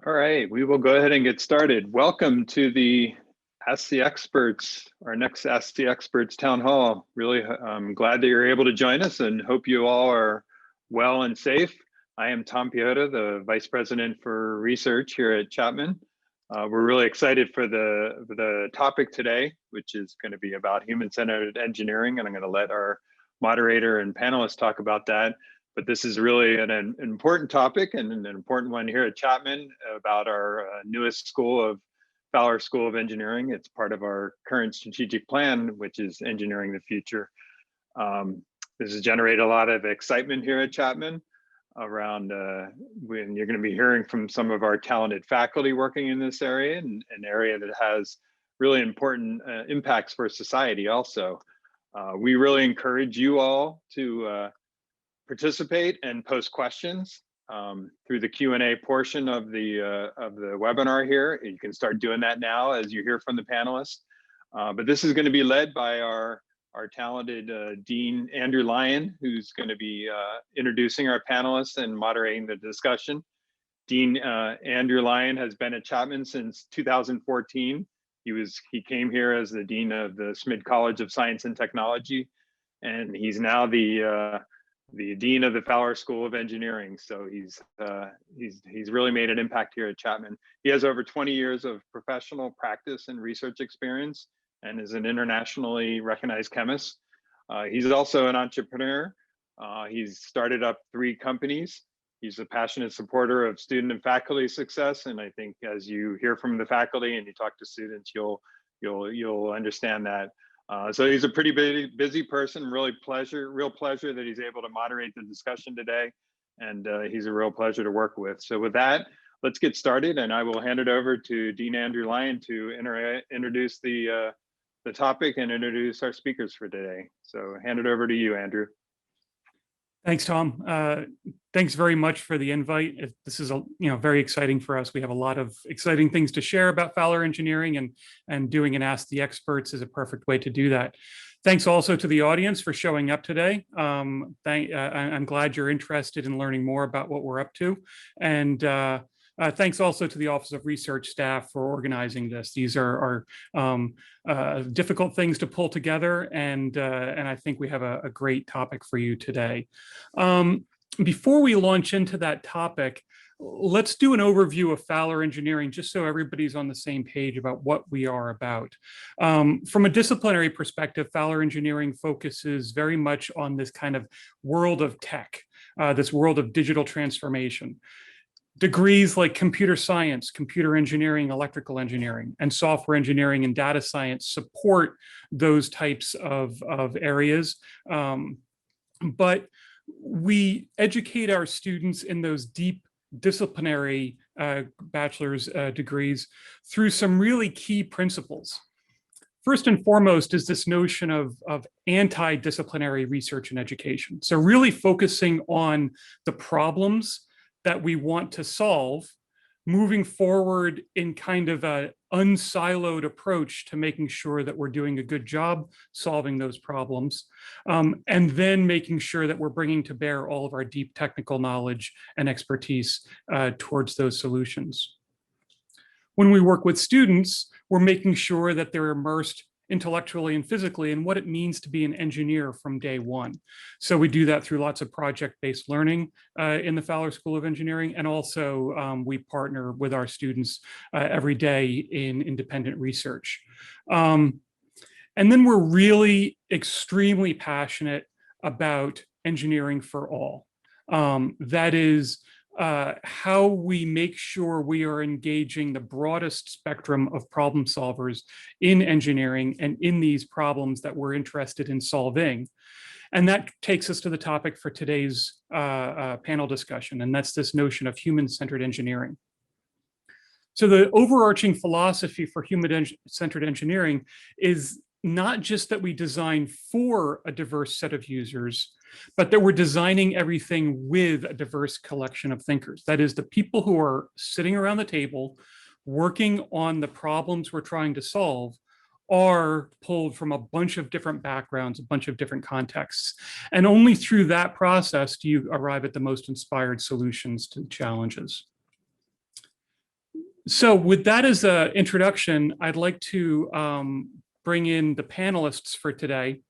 All right, we will go ahead and get started. Welcome to the Ask the Experts, our next Ask the Experts town hall. Really, I'm glad that you're able to join us and hope you all are well and safe. I am Tom Piota, the Vice President for Research here at Chapman. We're really excited for the topic today, which is going to be about human-centered engineering, and I'm going to let our moderator and panelists talk about that. But this is really an important topic and an important one here at Chapman about our newest school, Fowler School of Engineering. It's part of our current strategic plan, which is Engineering the Future. This has generated a lot of excitement here at Chapman around when you're going to be hearing from some of our talented faculty working in this area, and an area that has really important impacts for society also. We really encourage you all to participate and post questions through the Q&A portion of the webinar here. You can start doing that now as you hear from the panelists. But this is going to be led by our talented Dean Andrew Lyon, who's going to be introducing our panelists and moderating the discussion. Dean Andrew Lyon has been at Chapman since 2014. He came here as the Dean of the Smith College of Science and Technology, and he's now the Dean of the Fowler School of Engineering. So he's really made an impact here at Chapman. He has over 20 years of professional practice and research experience and is an internationally recognized chemist. He's also an entrepreneur. He's started up 3 companies. He's a passionate supporter of student and faculty success. And I think as you hear from the faculty and you talk to students, you'll understand that. So he's a pretty busy person. Real pleasure that he's able to moderate the discussion today, and he's a real pleasure to work with. So with that, let's get started, and I will hand it over to Dean Andrew Lyon to introduce the topic and introduce our speakers for today. So hand it over to you, Andrew. Thanks, Tom. Thanks very much for the invite. This is very exciting for us. We have a lot of exciting things to share about Fowler Engineering, and doing an Ask the Experts is a perfect way to do that. Thanks also to the audience for showing up today. I'm glad you're interested in learning more about what we're up to. And thanks also to the Office of Research staff for organizing this. These are difficult things to pull together, and I think we have a great topic for you today. Before we launch into that topic, let's do an overview of Fowler Engineering, just so everybody's on the same page about what we are about. From a disciplinary perspective, Fowler Engineering focuses very much on this kind of world of tech, this world of digital transformation. Degrees like computer science, computer engineering, electrical engineering, and software engineering and data science support those types of areas. But we educate our students in those deep disciplinary bachelor's degrees through some really key principles. First and foremost is this notion of anti-disciplinary research and education. So really focusing on the problems that we want to solve, moving forward in kind of an unsiloed approach to making sure that we're doing a good job solving those problems, and then making sure that we're bringing to bear all of our deep technical knowledge and expertise towards those solutions. When we work with students, we're making sure that they're immersed intellectually and physically in what it means to be an engineer from day one. So we do that through lots of project-based learning in the Fowler School of Engineering, and also we partner with our students every day in independent research. And then we're really extremely passionate about engineering for all. That is how we make sure we are engaging the broadest spectrum of problem solvers in engineering and in these problems that we're interested in solving. And that takes us to the topic for today's panel discussion, and that's this notion of human-centered engineering. So the overarching philosophy for human-centered engineering is not just that we design for a diverse set of users, but that we're designing everything with a diverse collection of thinkers. That is, the people who are sitting around the table working on the problems we're trying to solve are pulled from a bunch of different backgrounds, a bunch of different contexts. And only through that process do you arrive at the most inspired solutions to challenges. So with that as an introduction, I'd like to bring in the panelists for today.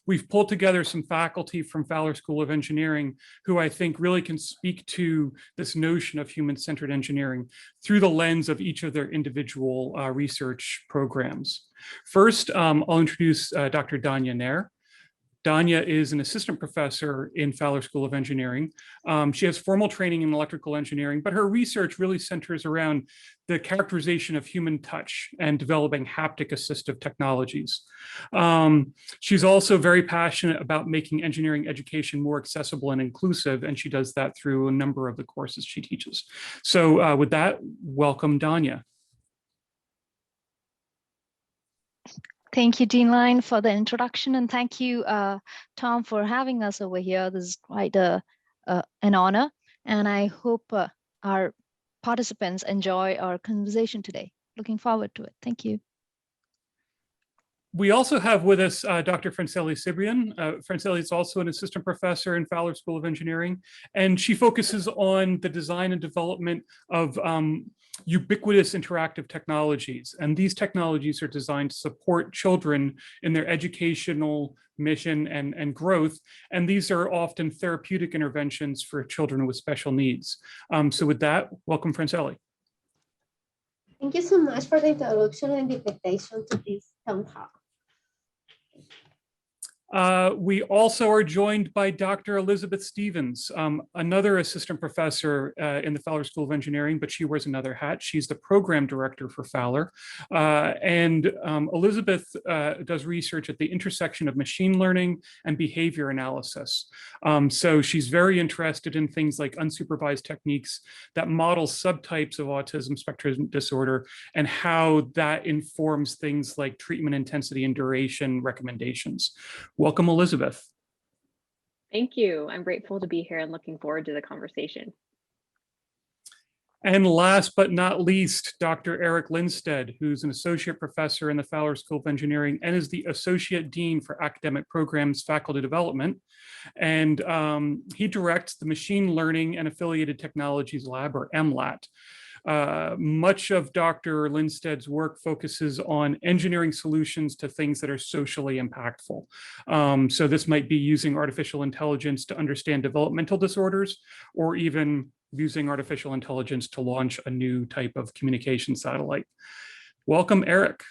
We've pulled together some faculty from Fowler School of Engineering who I think really can speak to this notion of human-centered engineering through the lens of each of their individual research programs. First, I'll introduce Dr. Danya Nair. Danya is an assistant professor in Fowler School of Engineering. She has formal training in electrical engineering, but her research really centers around the characterization of human touch and developing haptic assistive technologies. She's also very passionate about making engineering education more accessible and inclusive, and she does that through a number of the courses she teaches. So with that, welcome, Danya. Thank you, Dean Line, for the introduction, and thank you, Tom, for having us over here. This is quite an honor, and I hope our participants enjoy our conversation today. Looking forward to it. Thank you. We also have with us Dr. Franceli Cibrian. Franceli is also an assistant professor in Fowler School of Engineering, and she focuses on the design and development of ubiquitous interactive technologies. And these technologies are designed to support children in their educational mission and growth. And these are often therapeutic interventions for children with special needs. So with that, welcome, Franceli. Thank you so much for the introduction and the invitation to this town hall. We also are joined by Dr. Elizabeth Stevens, another assistant professor in the Fowler School of Engineering, but she wears another hat. She's the program director for Fowler. Elizabeth does research at the intersection of machine learning and behavior analysis. So she's very interested in things like unsupervised techniques that model subtypes of autism spectrum disorder and how that informs things like treatment intensity and duration recommendations. Welcome, Elizabeth. Thank you. I'm grateful to be here and looking forward to the conversation. And last but not least, Dr. Eric Lindstedt, who's an associate professor in the Fowler School of Engineering and is the associate dean for academic programs faculty development. And he directs the Machine Learning and Affiliated Technologies Lab, or MLAT. Much of Dr. Lindstedt's work focuses on engineering solutions to things that are socially impactful. So this might be using artificial intelligence to understand developmental disorders, or even using artificial intelligence to launch a new type of communication satellite. Welcome, Eric.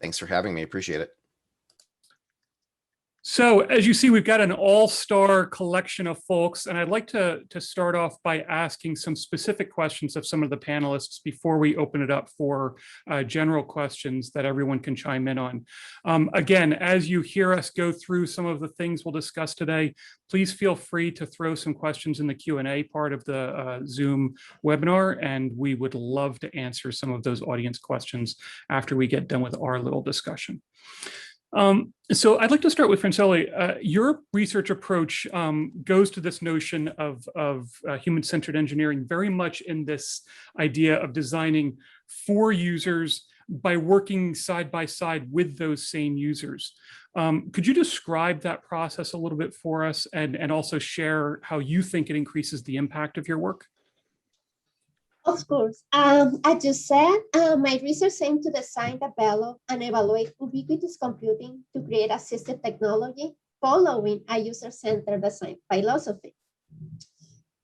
Thanks for having me. Appreciate it. So as you see, we've got an all-star collection of folks, and I'd like to start off by asking some specific questions of some of the panelists before we open it up for general questions that everyone can chime in on. Again, as you hear us go through some of the things we'll discuss today, please feel free to throw some questions in the Q&A part of the Zoom webinar, and we would love to answer some of those audience questions after we get done with our little discussion. So I'd like to start with Franceli. Your research approach goes to this notion of human-centered engineering very much in this idea of designing for users by working side by side with those same users. Could you describe that process a little bit for us and also share how you think it increases the impact of your work? Of course. As you said, my research aims to design, develop, and evaluate ubiquitous computing to create assistive technology following a user-centered design philosophy.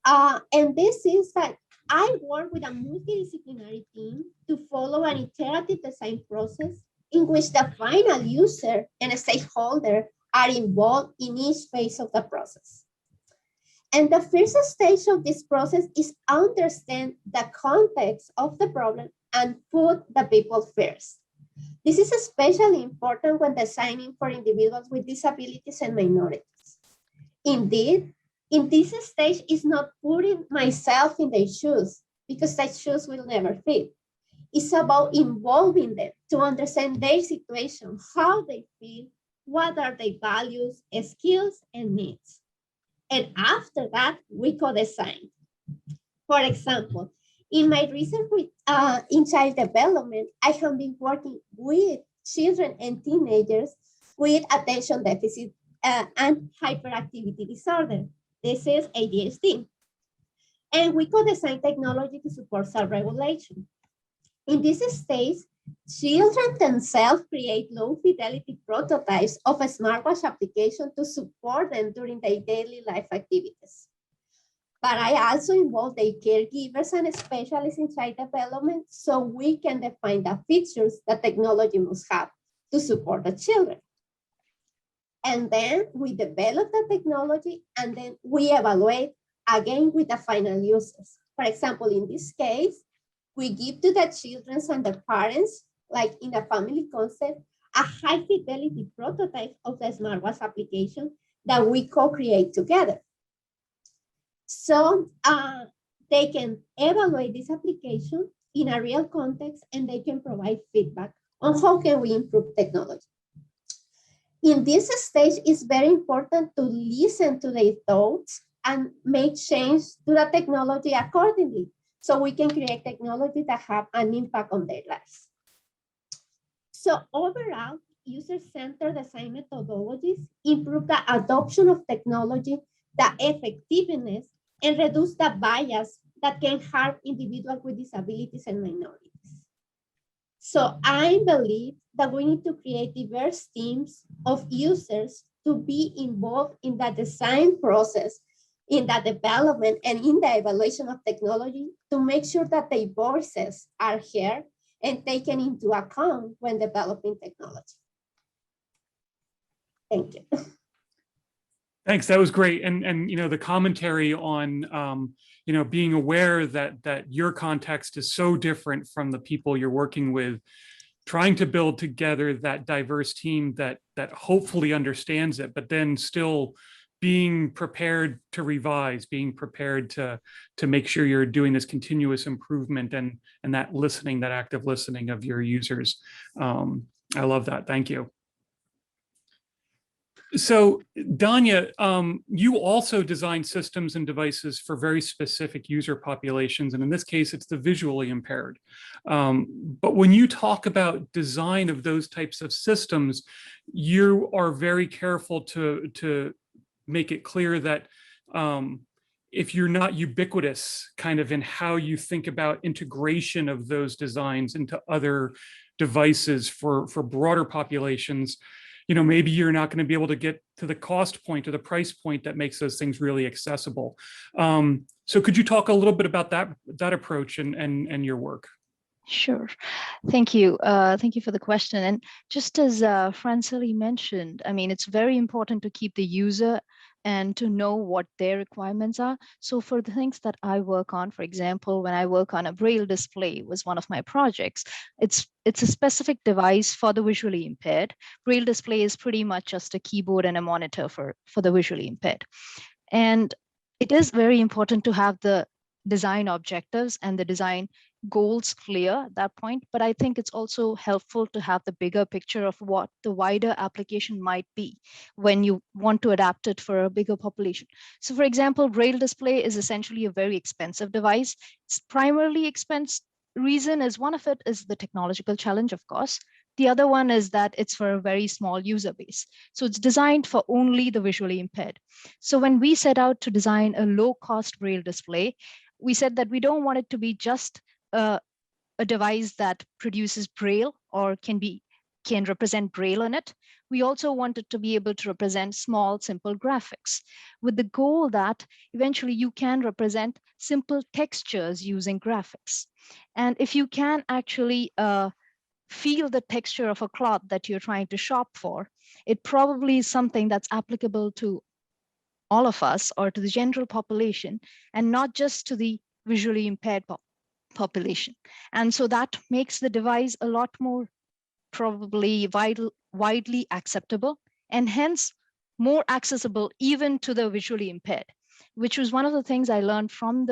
And this is that I work with a multidisciplinary team to follow an iterative design process in which the final user and stakeholder are involved in each phase of the process. And the first stage of this process is understand the context of the problem and put the people first. This is especially important when designing for individuals with disabilities and minorities. Indeed, in this stage is not putting myself in their shoes because their shoes will never fit. It's about involving them to understand their situation, how they feel, what are their values, skills, and needs. And after that, we co-design. For example, in my research in child development, I have been working with children and teenagers with attention deficit and hyperactivity disorder. This is ADHD. And we co-design technology to support self-regulation. In this stage, children themselves create low-fidelity prototypes of a smartwatch application to support them during their daily life activities. But I also involve the caregivers and specialists in child development so we can define the features that technology must have to support the children. And then we develop the technology and then we evaluate again with the final users. For example, in this case, we give to the children and the parents, like in the family concept, a high fidelity prototype of the smartwatch application that we co-create together. So they can evaluate this application in a real context and they can provide feedback on how can we improve technology. In this stage, it's very important to listen to their thoughts and make change to the technology accordingly, so we can create technology that have an impact on their lives. So overall, user-centered design methodologies improve the adoption of technology, the effectiveness, and reduce the bias that can harm individuals with disabilities and minorities. So I believe that we need to create diverse teams of users to be involved in the design process, in the development and in the evaluation of technology to make sure that their voices are heard and taken into account when developing technology. Thank you. Thanks. That was great. And you know, the commentary on you know, being aware that your context is so different from the people you're working with, trying to build together that diverse team that hopefully understands it, but then still being prepared to revise, being prepared to make sure you're doing this continuous improvement and that listening, that active listening of your users. I love that. Thank you. So Danya, you also design systems and devices for very specific user populations. And in this case, it's the visually impaired. But when you talk about design of those types of systems, you are very careful to make it clear that if you're not ubiquitous kind of in how you think about integration of those designs into other devices for broader populations, you know, maybe you're not going to be able to get to the cost point or the price point that makes those things really accessible. So could you talk a little bit about that approach and your work? Sure. Thank you. Thank you for the question. And just as Franceli mentioned, I mean, it's very important to keep the user and to know what their requirements are. So for the things that I work on, for example, when I work on a Braille display was one of my projects, it's a specific device for the visually impaired. Braille display is pretty much just a keyboard and a monitor for the visually impaired. And it is very important to have the design objectives and the design goals clear at that point, but I think it's also helpful to have the bigger picture of what the wider application might be when you want to adapt it for a bigger population. So for example, Braille display is essentially a very expensive device. Its primarily expense reason is one of it is the technological challenge, of course. The other one is that it's for a very small user base. So it's designed for only the visually impaired. So when we set out to design a low-cost Braille display, we said that we don't want it to be just a device that produces Braille or can represent Braille in it. We also want it to be able to represent small, simple graphics with the goal that eventually you can represent simple textures using graphics. And if you can actually feel the texture of a cloth that you're trying to shop for, it probably is something that's applicable to all of us or to the general population and not just to the visually impaired population. And so that makes the device a lot more probably widely acceptable and hence more accessible even to the visually impaired, which was one of the things I learned from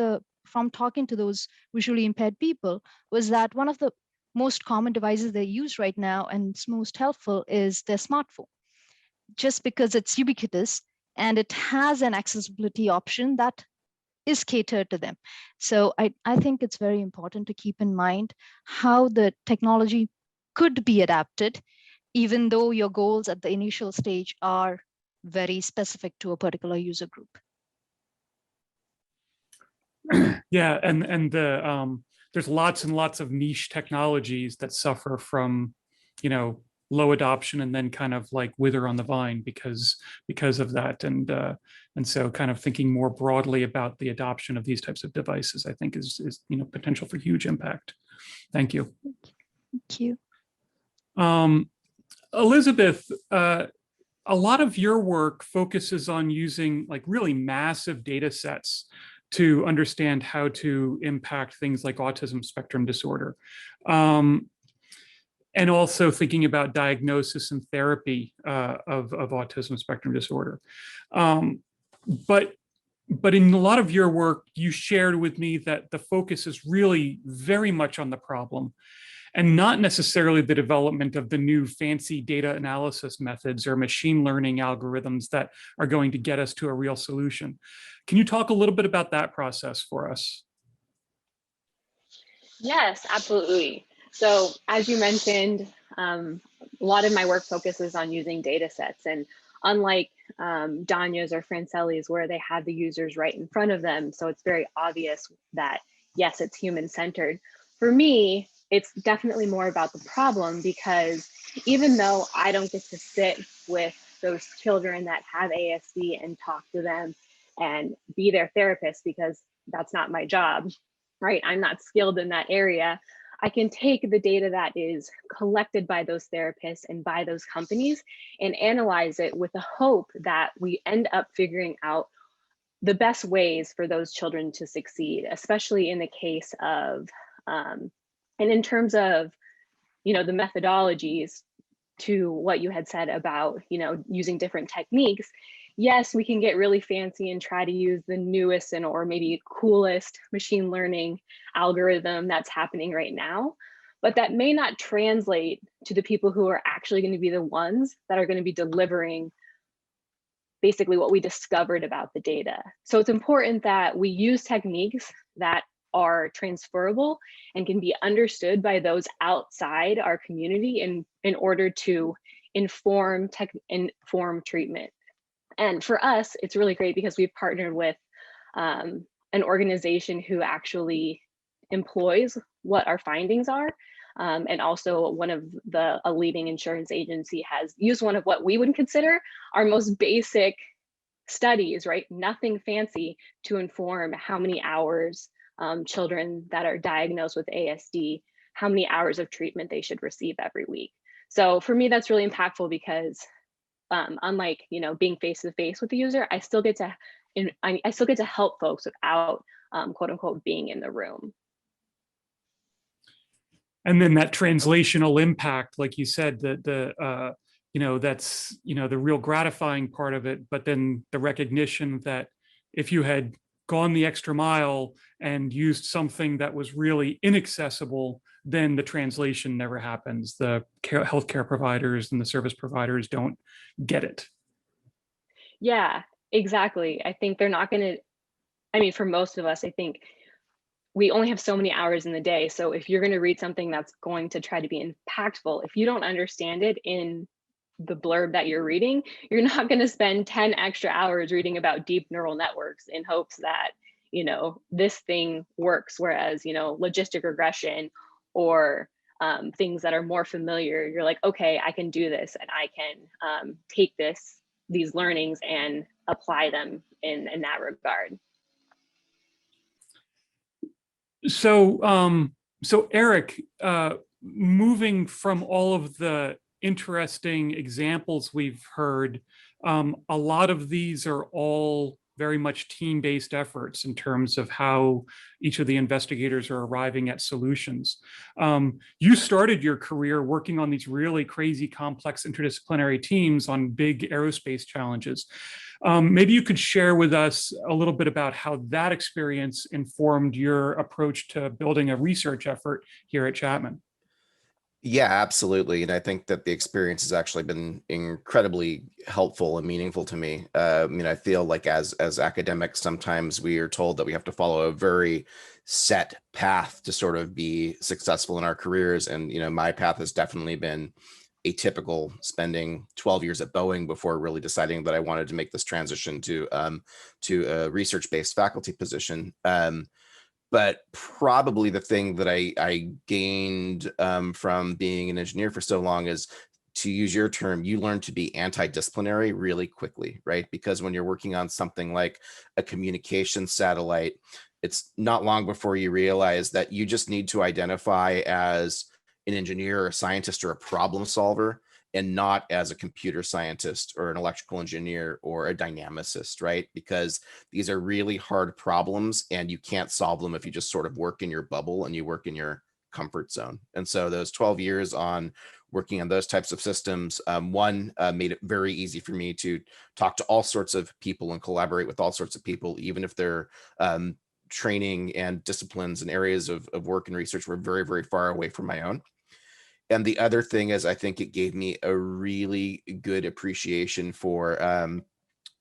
talking to those visually impaired people, was that one of the most common devices they use right now and it's most helpful is their smartphone, just because it's ubiquitous and it has an accessibility option that is catered to them. So I think it's very important to keep in mind how the technology could be adapted, even though your goals at the initial stage are very specific to a particular user group. Yeah, and there's lots and lots of niche technologies that suffer from, low adoption and then kind of like wither on the vine because of that. And so kind of thinking more broadly about the adoption of these types of devices, I think is potential for huge impact. Thank you. Thank you. Elizabeth, a lot of your work focuses on using like really massive data sets to understand how to impact things like autism spectrum disorder. And also thinking about diagnosis and therapy of autism spectrum disorder. But in a lot of your work, you shared with me that the focus is really very much on the problem and not necessarily the development of the new fancy data analysis methods or machine learning algorithms that are going to get us to a real solution. Can you talk a little bit about that process for us? Yes, absolutely. So as you mentioned, a lot of my work focuses on using data sets, and unlike Danya's or Francelli's, where they have the users right in front of them, so it's very obvious that yes, it's human-centered. For me, it's definitely more about the problem, because even though I don't get to sit with those children that have ASD and talk to them and be their therapist, because that's not my job, right? I'm not skilled in that area. I can take the data that is collected by those therapists and by those companies and analyze it with the hope that we end up figuring out the best ways for those children to succeed, especially in the case of, and in terms of, the methodologies, to what you had said about, using different techniques. Yes, we can get really fancy and try to use the newest and or maybe coolest machine learning algorithm that's happening right now, but that may not translate to the people who are actually going to be the ones that are going to be delivering basically what we discovered about the data. So it's important that we use techniques that are transferable and can be understood by those outside our community in order to inform treatment. And for us, it's really great because we've partnered with an organization who actually employs what our findings are. And also a leading insurance agency has used one of what we would consider our most basic studies, right? Nothing fancy, to inform how many hours children that are diagnosed with ASD, how many hours of treatment they should receive every week. So for me, that's really impactful because unlike being face to face with the user, I still get to help folks without quote unquote being in the room. And then that translational impact, like you said, that's the real gratifying part of it. But then the recognition that if you had gone the extra mile and used something that was really inaccessible, then the translation never happens. The healthcare providers and the service providers don't get it. Yeah, exactly. I think they're not going to, for most of us, I think we only have so many hours in the day. So if you're going to read something that's going to try to be impactful, if you don't understand it in the blurb that you're reading, you're not going to spend 10 extra hours reading about deep neural networks in hopes that, this thing works. Whereas, logistic regression or things that are more familiar, you're like, okay, I can do this and I can take these learnings and apply them in that regard. So, Eric, moving from all of the interesting examples we've heard, a lot of these are all very much team-based efforts in terms of how each of the investigators are arriving at solutions. You started your career working on these really crazy, complex interdisciplinary teams on big aerospace challenges. Maybe you could share with us a little bit about how that experience informed your approach to building a research effort here at Chapman. Yeah, absolutely. And I think that the experience has actually been incredibly helpful and meaningful to me. I feel like as academics, sometimes we are told that we have to follow a very set path to sort of be successful in our careers. And, my path has definitely been atypical, spending 12 years at Boeing before really deciding that I wanted to make this transition to a research-based faculty position. But probably the thing that I gained from being an engineer for so long is, to use your term, you learn to be anti-disciplinary really quickly, right? Because when you're working on something like a communication satellite, it's not long before you realize that you just need to identify as an engineer or a scientist or a problem solver, and not as a computer scientist or an electrical engineer or a dynamicist, right? Because these are really hard problems and you can't solve them if you just sort of work in your bubble and you work in your comfort zone. And so those 12 years on working on those types of systems, made it very easy for me to talk to all sorts of people and collaborate with all sorts of people, even if their training and disciplines and areas of work and research were very, very far away from my own. And the other thing is, I think it gave me a really good appreciation for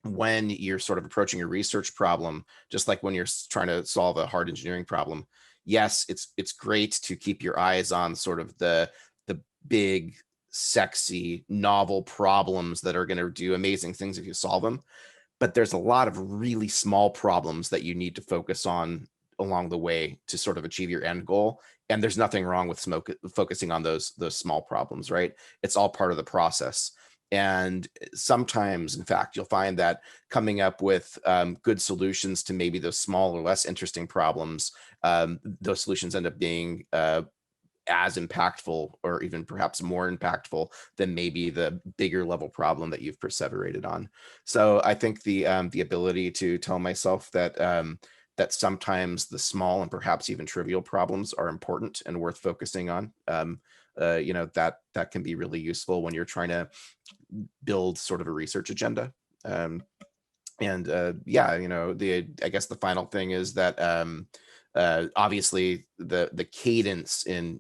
when you're sort of approaching a research problem, just like when you're trying to solve a hard engineering problem. Yes, it's great to keep your eyes on sort of the big, sexy, novel problems that are going to do amazing things if you solve them. But there's a lot of really small problems that you need to focus on along the way to sort of achieve your end goal. And there's nothing wrong with focusing on those small problems, right? It's all part of the process. And sometimes, in fact, you'll find that coming up with good solutions to maybe those small or less interesting problems, those solutions end up being as impactful or even perhaps more impactful than maybe the bigger level problem that you've perseverated on. So I think the ability to tell myself that that sometimes the small and perhaps even trivial problems are important and worth focusing on, that can be really useful when you're trying to build sort of a research agenda. I guess the final thing is that obviously the cadence in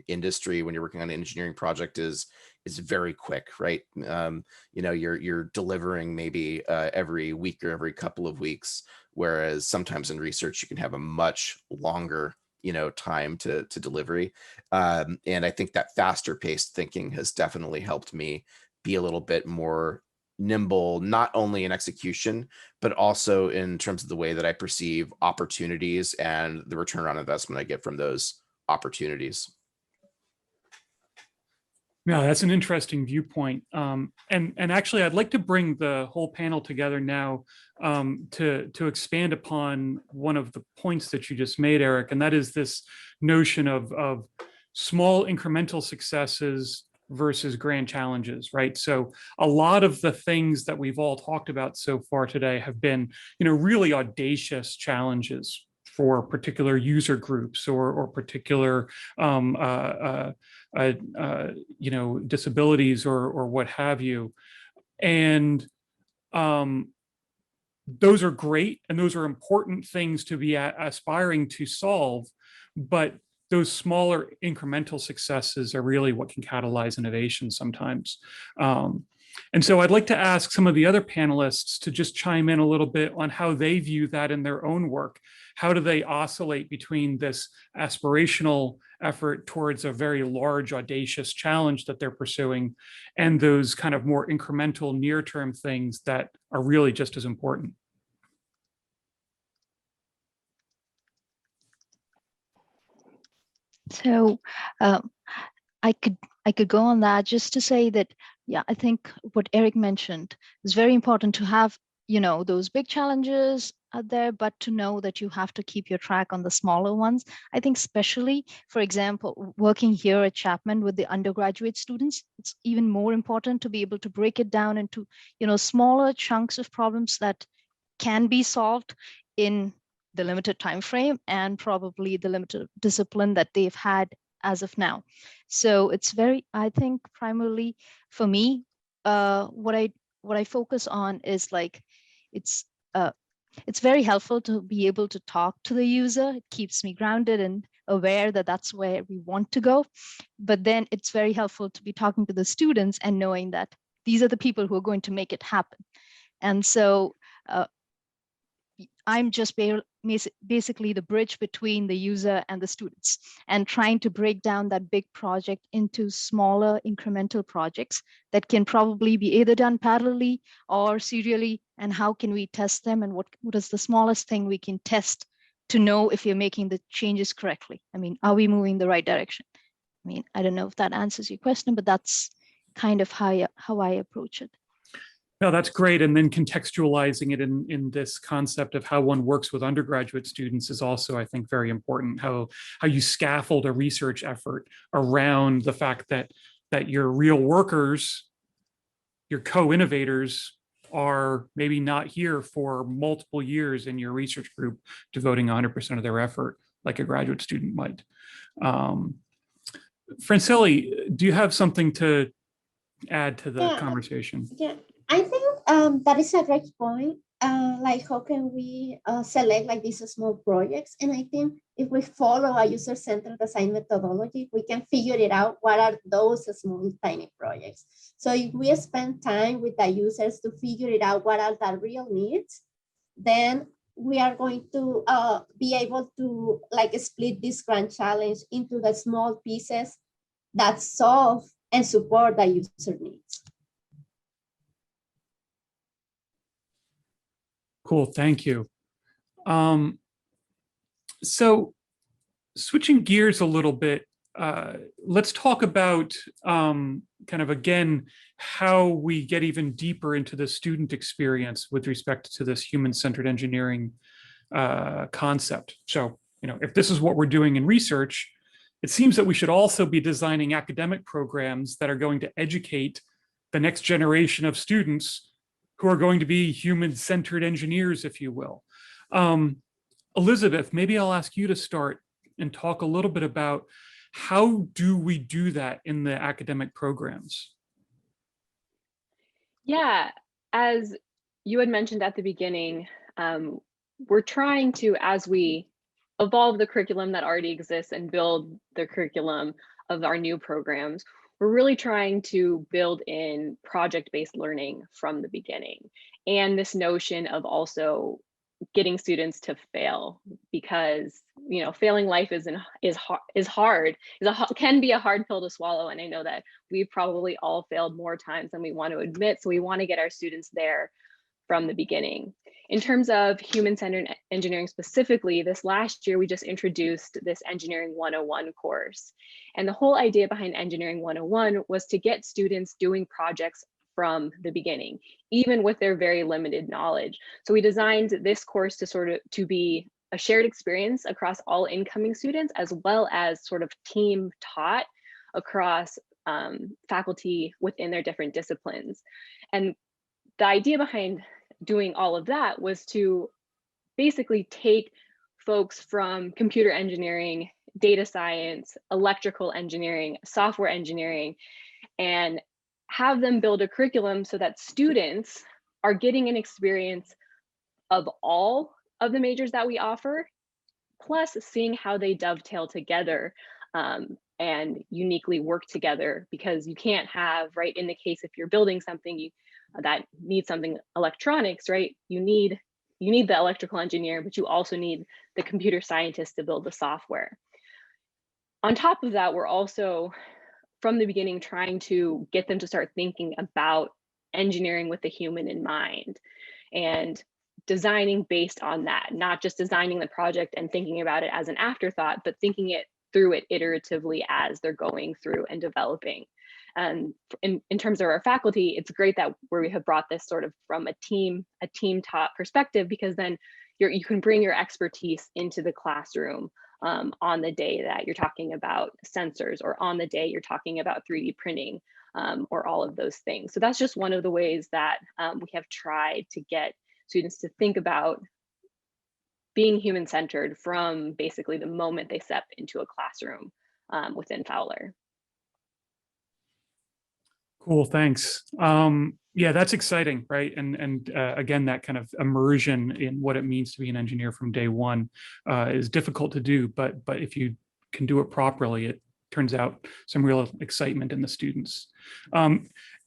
industry when you're working on an engineering project is very quick, right? You're delivering maybe every week or every couple of weeks, whereas sometimes in research you can have a much longer time to delivery. And I think that faster paced thinking has definitely helped me be a little bit more nimble, not only in execution, but also in terms of the way that I perceive opportunities and the return on investment I get from those opportunities. Yeah, that's an interesting viewpoint. And actually, I'd like to bring the whole panel together now to expand upon one of the points that you just made, Eric, and that is this notion of small incremental successes versus grand challenges, right? So a lot of the things that we've all talked about so far today have been, really audacious challenges for particular user groups or particular disabilities or what have you. And those are great and those are important things to be aspiring to solve, but those smaller incremental successes are really what can catalyze innovation sometimes. And so I'd like to ask some of the other panelists to just chime in a little bit on how they view that in their own work. How do they oscillate between this aspirational effort towards a very large, audacious challenge that they're pursuing and those kind of more incremental near-term things that are really just as important? So I could go on that just to say that, yeah, I think what Eric mentioned is very important to have, those big challenges out there, but to know that you have to keep your track on the smaller ones. I think especially, for example, working here at Chapman with the undergraduate students, it's even more important to be able to break it down into, smaller chunks of problems that can be solved in the limited time frame and probably the limited discipline that they've had as of now. So it's I think primarily for me, what I focus on is like, it's very helpful to be able to talk to the user. It keeps me grounded and aware that that's where we want to go. But then it's very helpful to be talking to the students and knowing that these are the people who are going to make it happen. And so I'm just basically the bridge between the user and the students, and trying to break down that big project into smaller incremental projects that can probably be either done parallelly or serially, and how can we test them, and what is the smallest thing we can test to know if you're making the changes correctly. I mean, are we moving the right direction? I mean, I don't know if that answers your question, but that's kind of how I approach it. No, that's great. And then contextualizing it in this concept of how one works with undergraduate students is also, I think, very important. How you scaffold a research effort around the fact that your real workers, your co-innovators, are maybe not here for multiple years in your research group, devoting 100% of their effort like a graduate student might. Franceli, do you have something to add to the conversation? Yeah, I think that is a great point. Like, how can we select like these small projects? And I think if we follow a user-centered design methodology, we can figure it out what are those small, tiny projects. So if we spend time with the users to figure it out what are the real needs, then we are going to be able to like split this grand challenge into the small pieces that solve and support the user needs. Cool, thank you. So switching gears a little bit, let's talk about kind of, again, how we get even deeper into the student experience with respect to this human-centered engineering concept. So, if this is what we're doing in research, it seems that we should also be designing academic programs that are going to educate the next generation of students who are going to be human-centered engineers, if you will. Elizabeth, maybe I'll ask you to start and talk a little bit about how do we do that in the academic programs? Yeah, as you had mentioned at the beginning, we're trying to, as we evolve the curriculum that already exists and build the curriculum of our new programs, we're really trying to build in project-based learning from the beginning, and this notion of also getting students to fail, because failing life can be a hard pill to swallow, and I know that we've probably all failed more times than we want to admit, so we want to get our students there from the beginning. In terms of human-centered engineering specifically, this last year we just introduced this Engineering 101 course. And the whole idea behind Engineering 101 was to get students doing projects from the beginning, even with their very limited knowledge. So we designed this course to be a shared experience across all incoming students, as well as sort of team taught across faculty within their different disciplines. And the idea behind doing all of that was to basically take folks from computer engineering, data science, electrical engineering, software engineering, and have them build a curriculum so that students are getting an experience of all of the majors that we offer, plus seeing how they dovetail together and uniquely work together, because you can't have, right, in the case if you're building something that needs something electronics, right, you need the electrical engineer, but you also need the computer scientist to build the software. On top of that, we're also from the beginning trying to get them to start thinking about engineering with the human in mind and designing based on that, not just designing the project and thinking about it as an afterthought, but thinking it through it iteratively as they're going through and developing. And in terms of our faculty, it's great that we have brought this sort of from a team taught perspective, because then you can bring your expertise into the classroom on the day that you're talking about sensors, or on the day you're talking about 3D printing, or all of those things. So that's just one of the ways that we have tried to get students to think about being human-centered from basically the moment they step into a classroom within Fowler. Cool, thanks. Yeah, that's exciting, right? And again, that kind of immersion in what it means to be an engineer from day one is difficult to do, but if you can do it properly, it turns out some real excitement in the students.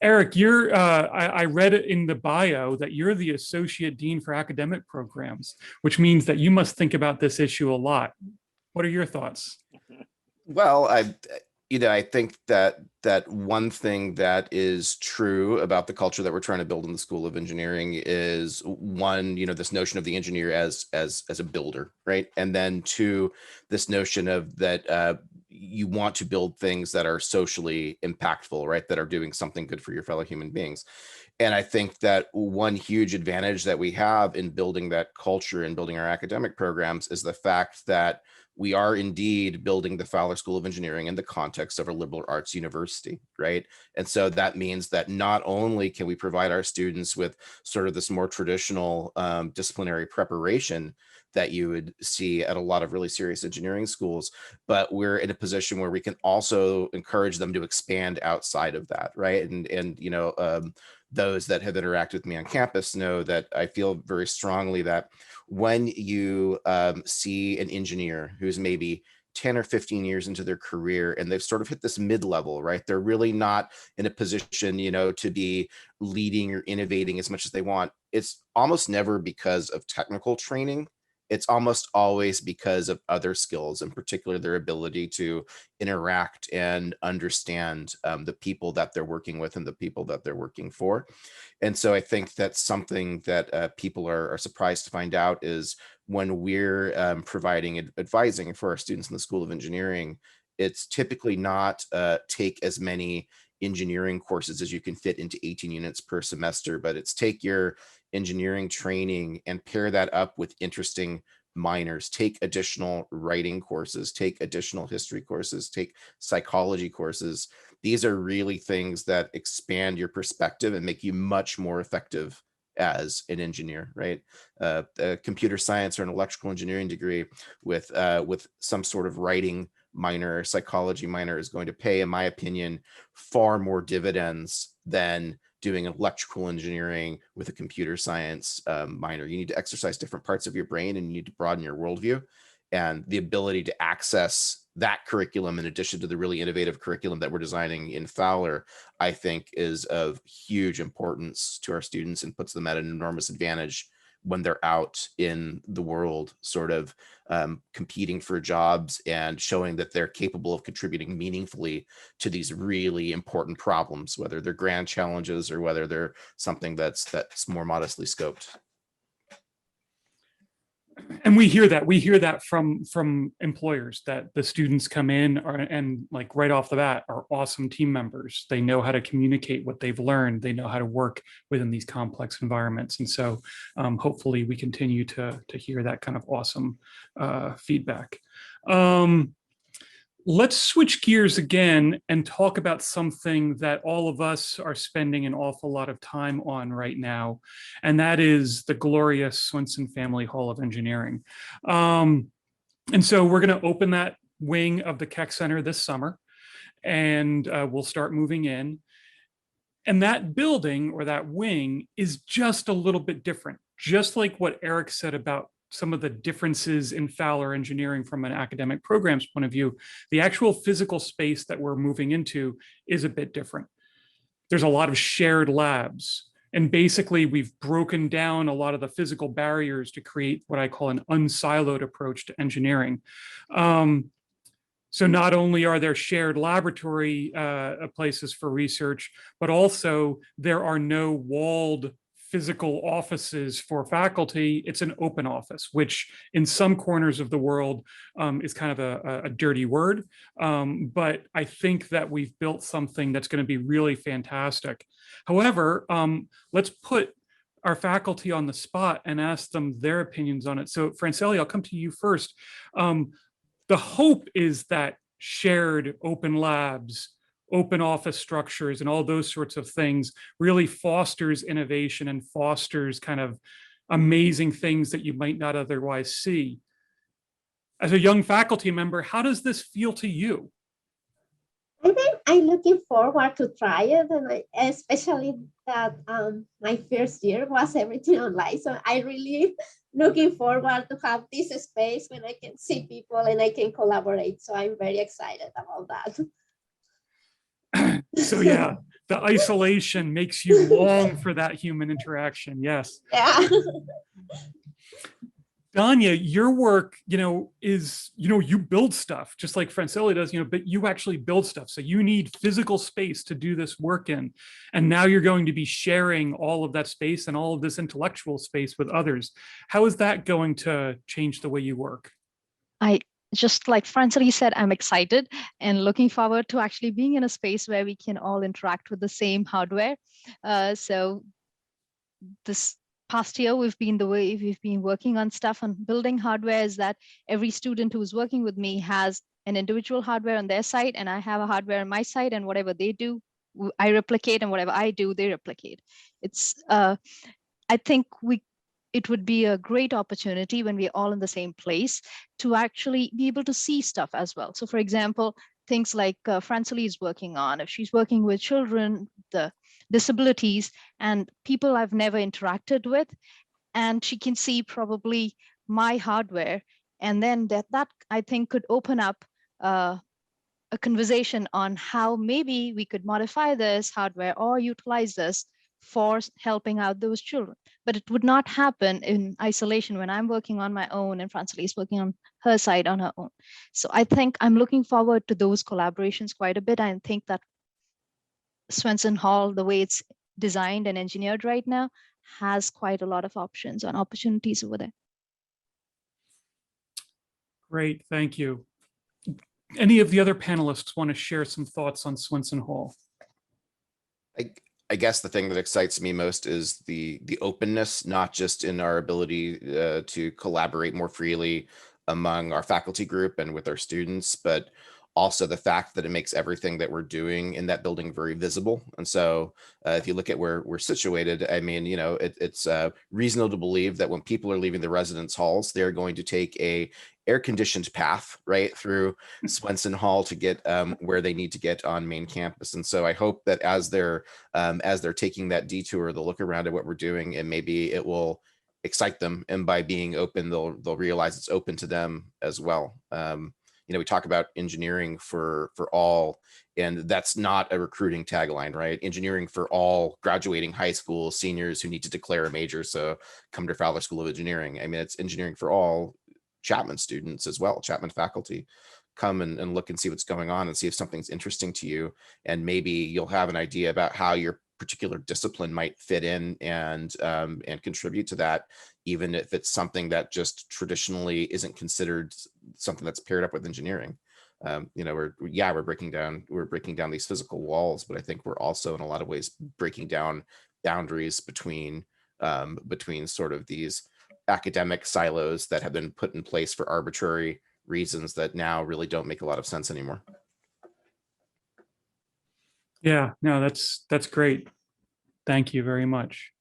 Eric, I read it in the bio that you're the Associate Dean for Academic Programs, which means that you must think about this issue a lot. What are your thoughts? Well, I think that one thing that is true about the culture that we're trying to build in the School of Engineering is one, this notion of the engineer as a builder, right? And then two, this notion of that you want to build things that are socially impactful, right? That are doing something good for your fellow human beings. And I think that one huge advantage that we have in building that culture and building our academic programs is the fact that we are indeed building the Fowler School of Engineering in the context of a liberal arts university, right? And so that means that not only can we provide our students with sort of this more traditional disciplinary preparation that you would see at a lot of really serious engineering schools, but we're in a position where we can also encourage them to expand outside of that, right? And those that have interacted with me on campus know that I feel very strongly that when you see an engineer who's maybe 10 or 15 years into their career and they've sort of hit this mid-level, right? They're really not in a position, to be leading or innovating as much as they want. It's almost never because of technical training. It's almost always because of other skills, in particular their ability to interact and understand the people that they're working with and the people that they're working for. And so I think that's something that people are surprised to find out is when we're providing advising for our students in the School of Engineering, it's typically not take as many engineering courses as you can fit into 18 units per semester, but it's take your engineering training and pair that up with interesting minors, take additional writing courses, take additional history courses, take psychology courses. These are really things that expand your perspective and make you much more effective as an engineer, right? A computer science or an electrical engineering degree with some sort of writing minor or psychology minor is going to pay, in my opinion, far more dividends than doing electrical engineering with a computer science minor. You need to exercise different parts of your brain and you need to broaden your worldview, and the ability to access that curriculum in addition to the really innovative curriculum that we're designing in Fowler, I think is of huge importance to our students and puts them at an enormous advantage when they're out in the world, sort of competing for jobs and showing that they're capable of contributing meaningfully to these really important problems, whether they're grand challenges or whether they're something that's more modestly scoped. And we hear that from employers, that the students come in and like right off the bat are awesome team members. They know how to communicate what they've learned. They know how to work within these complex environments. And so hopefully we continue to hear that kind of awesome feedback. Let's switch gears again and talk about something that all of us are spending an awful lot of time on right now, and that is the glorious Swenson Family Hall of Engineering. And so we're going to open that wing of the Keck Center this summer, and we'll start moving in. And that building or that wing is just a little bit different, just like what Eric said about some of the differences in Fowler Engineering from an academic program's point of view. The actual physical space that we're moving into is a bit different. There's a lot of shared labs. And basically, we've broken down a lot of the physical barriers to create what I call an unsiloed approach to engineering. So not only are there shared laboratory places for research, but also there are no walled physical offices for faculty. It's an open office, which in some corners of the world is kind of a dirty word. But I think that we've built something that's going to be really fantastic. However, let's put our faculty on the spot and ask them their opinions on it. So Franceli, I'll come to you first. The hope is that shared open labs, open office structures, and all those sorts of things really fosters innovation and fosters kind of amazing things that you might not otherwise see. As a young faculty member, how does this feel to you? I think I'm looking forward to try it, and especially that my first year was everything online. So I really looking forward to have this space when I can see people and I can collaborate. So I'm very excited about that. So yeah, the isolation makes you long for that human interaction. Yes. Yeah. Danya, your work, is, you build stuff just like Franceli does, but you actually build stuff. So you need physical space to do this work in. And now you're going to be sharing all of that space and all of this intellectual space with others. How is that going to change the way you work? I just like Franceli said, I'm excited and looking forward to actually being in a space where we can all interact with the same hardware. So this past year, we've been working on stuff on building hardware is that every student who's working with me has an individual hardware on their side, and I have a hardware on my side, and whatever they do, I replicate, and whatever I do, they replicate. I think it would be a great opportunity when we're all in the same place to actually be able to see stuff as well. So for example, things like Franceli is working on, if she's working with children, the disabilities and people I've never interacted with, and she can see probably my hardware, and then that I think could open up a conversation on how maybe we could modify this hardware or utilize this for helping out those children. But it would not happen in isolation when I'm working on my own and Franceli is working on her side on her own. So I think I'm looking forward to those collaborations quite a bit. I think that Swenson Hall, the way it's designed and engineered right now, has quite a lot of options and opportunities over there. Great, thank you. Any of the other panelists want to share some thoughts on Swenson Hall? I guess the thing that excites me most is the openness, not just in our ability to collaborate more freely among our faculty group and with our students, but also the fact that it makes everything that we're doing in that building very visible. And so if you look at where we're situated, I mean, it's reasonable to believe that when people are leaving the residence halls, they're going to take a air-conditioned path right through Swenson Hall to get where they need to get on main campus. And so I hope that as they're taking that detour, they'll look around at what we're doing, and maybe it will excite them. And by being open, they'll realize it's open to them as well. We talk about engineering for all, and that's not a recruiting tagline, right? Engineering for all graduating high school seniors who need to declare a major, so come to Fowler School of Engineering. I mean, it's engineering for all Chapman students as well, Chapman faculty. Come and look and see what's going on and see if something's interesting to you, and maybe you'll have an idea about how your particular discipline might fit in and contribute to that, even if it's something that just traditionally isn't considered something that's paired up with engineering. We're breaking down these physical walls, but I think we're also in a lot of ways breaking down boundaries between sort of these academic silos that have been put in place for arbitrary reasons that now really don't make a lot of sense anymore. Yeah, no, that's great. Thank you very much.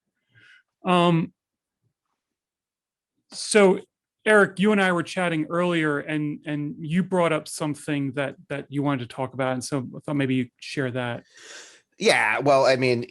So Eric, you and I were chatting earlier, and you brought up something that you wanted to talk about, and so I thought maybe you'd share that. Yeah, well, I mean,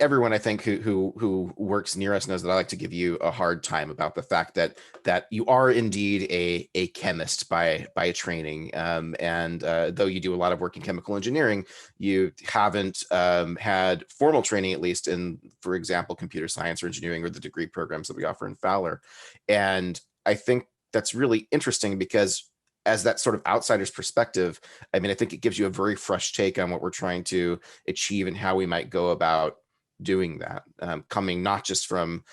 everyone I think who works near us knows that I like to give you a hard time about the fact that you are indeed a chemist by training, and though you do a lot of work in chemical engineering, you haven't had formal training, at least in, for example, computer science or engineering or the degree programs that we offer in Fowler. And I think that's really interesting because as that sort of outsider's perspective, I mean, I think it gives you a very fresh take on what we're trying to achieve and how we might go about doing that, coming not just from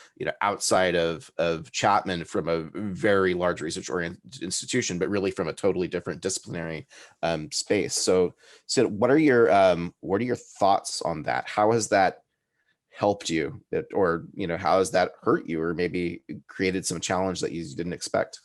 outside of Chapman, from a very large research-oriented institution, but really from a totally different disciplinary space. So what are your thoughts on that? How has that helped you, or how has that hurt you, or maybe created some challenge that you didn't expect?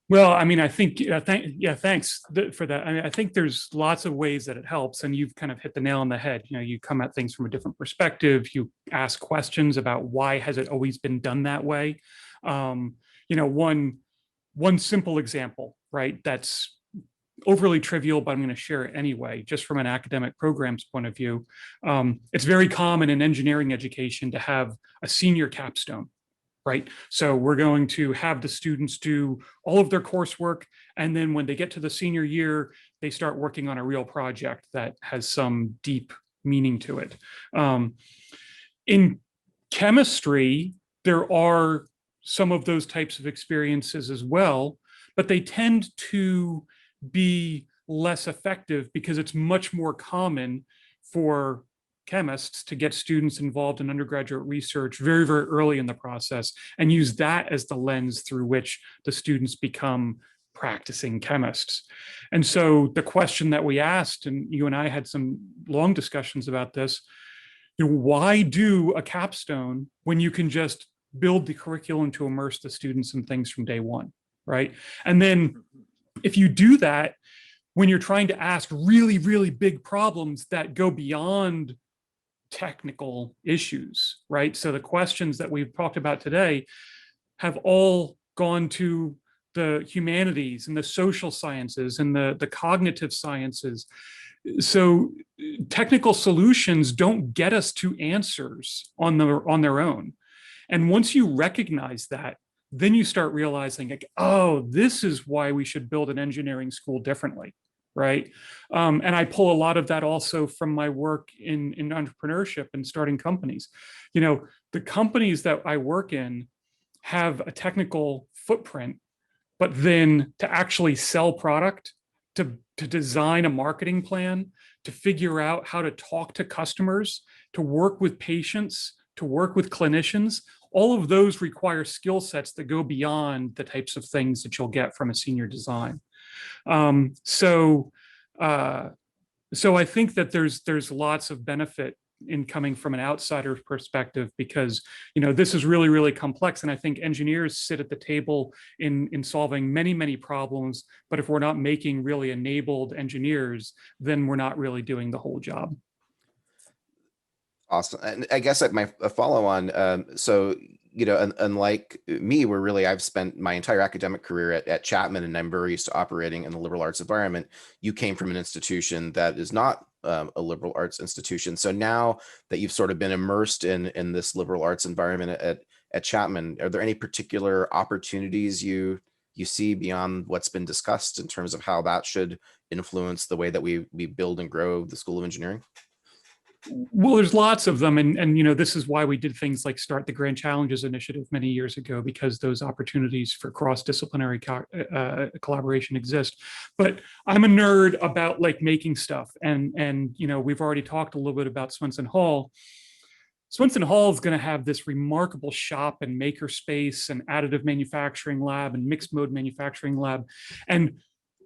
Well, I mean, I think, thanks for that. I mean, I think there's lots of ways that it helps, and you've kind of hit the nail on the head. You come at things from a different perspective. You ask questions about why has it always been done that way. One simple example, right? That's overly trivial, but I'm going to share it anyway, just from an academic program's point of view. It's very common in engineering education to have a senior capstone. Right. So we're going to have the students do all of their coursework. And then when they get to the senior year, they start working on a real project that has some deep meaning to it. In Chemistry, there are some of those types of experiences as well, but they tend to be less effective because it's much more common for chemists to get students involved in undergraduate research very, very early in the process and use that as the lens through which the students become practicing chemists. And so the question that we asked, and you and I had some long discussions about this, why do a capstone when you can just build the curriculum to immerse the students in things from day one, right? And then if you do that, when you're trying to ask really, really big problems that go beyond technical issues, right? So the questions that we've talked about today have all gone to the humanities and the social sciences and the cognitive sciences. So technical solutions don't get us to answers on their own. And once you recognize that, then you start realizing, like, oh, this is why we should build an engineering school differently, right? And I pull a lot of that also from my work in entrepreneurship and starting companies. The companies that I work in have a technical footprint, but then to actually sell product, to design a marketing plan, to figure out how to talk to customers, to work with patients, to work with clinicians, all of those require skill sets that go beyond the types of things that you'll get from a senior design. So I think that there's lots of benefit in coming from an outsider's perspective, because this is really, really complex, and I think engineers sit at the table in solving many, many problems, but if we're not making really enabled engineers, then we're not really doing the whole job. Awesome. And I guess my follow on, so, unlike me, I've spent my entire academic career at Chapman, and I'm very used to operating in the liberal arts environment. You came from an institution that is not a liberal arts institution. So now that you've sort of been immersed in this liberal arts environment at Chapman, are there any particular opportunities you see beyond what's been discussed in terms of how that should influence the way that we build and grow the School of Engineering? Well, there's lots of them. And this is why we did things like start the Grand Challenges Initiative many years ago, because those opportunities for cross-disciplinary collaboration exist. But I'm a nerd about making stuff. And we've already talked a little bit about Swenson Hall. Swenson Hall is going to have this remarkable shop and maker space and additive manufacturing lab and mixed mode manufacturing lab. And